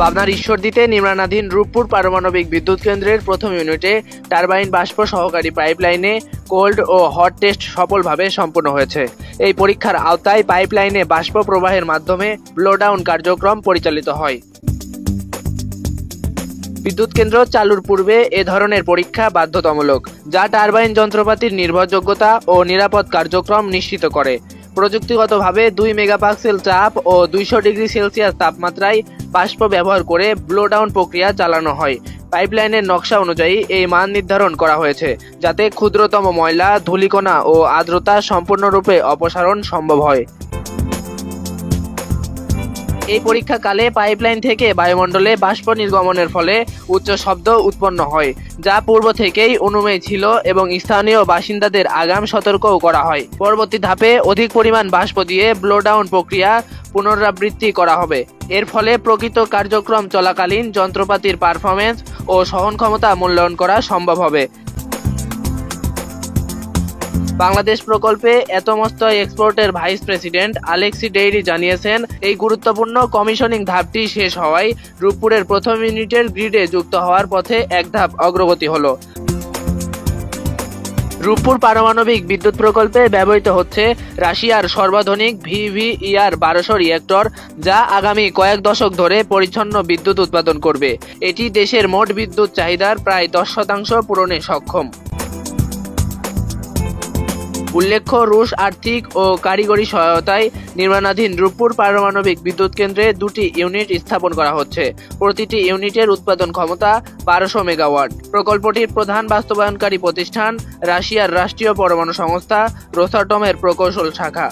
পাবনার ঈশ্বরদীতে নির্মাণাধীন রূপপুর পারমাণবিক বিদ্যুৎ কেন্দ্রের প্রথম ইউনিটে টারবাইন বাষ্প সহকারী পাইপলাইনে কোল্ড ও হট টেস্ট সফলভাবে সম্পন্ন হয়েছে। এই পরীক্ষার আওতায় পাইপলাইনে বাষ্প প্রবাহের মাধ্যমে ব্লোডাউন কার্যক্রম পরিচালিত হয়। বিদ্যুৎ কেন্দ্র চালুর পূর্বে এ ধরনের পরীক্ষা বাধ্যতামূলক, যা টারবাইন যন্ত্রপাতির নির্ভরযোগ্যতা ও নিরাপদ কার্যক্রম নিশ্চিত করে। প্রযুক্তিগতভাবে 2 মেগাপাস্কেল চাপ ও 200 ডিগ্রি সেলসিয়াস তাপমাত্রায় বাষ্প ব্যবহার করে ব্লোডাউন প্রক্রিয়া চালানো হয়। পাইপলাইনের নকশা অনুযায়ী এই মান নির্ধারণ করা হয়েছে, যাতে ক্ষুদ্রতম ময়লা, ধূলিকণা ও আর্দ্রতা সম্পূর্ণরূপে অপসারণ সম্ভব হয়। এই পরীক্ষাকালে পাইপলাইন থেকে বায়ুমণ্ডলে বাষ্প নির্গমনের ফলে উচ্চ শব্দ উৎপন্ন হয়, যা পূর্ব থেকেই অনুমেয় ছিল এবং স্থানীয় বাসিন্দাদের আগাম সতর্কও করা হয়। পরবর্তী ধাপে অধিক পরিমাণ বাষ্প দিয়ে ব্লোডাউন প্রক্রিয়া পুনরাবৃত্তি করা হবে। এর ফলে প্রকৃত কার্যক্রম চলাকালীন যন্ত্রপাতির পারফরমেন্স ও সহন ক্ষমতা মূল্যায়ন করা সম্ভব হবে। বাংলাদেশ প্রকল্পে এতমস্ত এক্সপোর্টের ভাইস প্রেসিডেন্ট আলেক্সি ডেইরি জানিয়েছেন, এই গুরুত্বপূর্ণ কমিশনিং ধাপটি শেষ হওয়ায় রূপপুরের প্রথম ইউনিটের গ্রিডে যুক্ত হওয়ার পথে এক ধাপ অগ্রগতি হলো। রূপপুর পারমাণবিক বিদ্যুৎ প্রকল্পে ব্যবহৃত হচ্ছে রাশিয়ার সর্বাধুনিক VVER 1200 রিঅ্যাক্টর, যা আগামী কয়েক দশক ধরে পরিচ্ছন্ন বিদ্যুৎ উৎপাদন করবে। এটি দেশের মোট বিদ্যুৎ চাহিদার প্রায় 10% পূরণে সক্ষম। উল্লেখ্য, রুশ আর্থিক ও কারিগরি সহায়তায় নির্মাণাধীন রূপপুর পারমাণবিক বিদ্যুৎ কেন্দ্রে 2টি ইউনিট স্থাপন করা হচ্ছে। প্রতিটি ইউনিটের উৎপাদন ক্ষমতা 1200 মেগাওয়াট। প্রকল্পটির প্রধান বাস্তবায়নকারী প্রতিষ্ঠান রাশিয়ার রাষ্ট্রীয় পরমাণু সংস্থা রোসাটমের প্রকৌশল শাখা।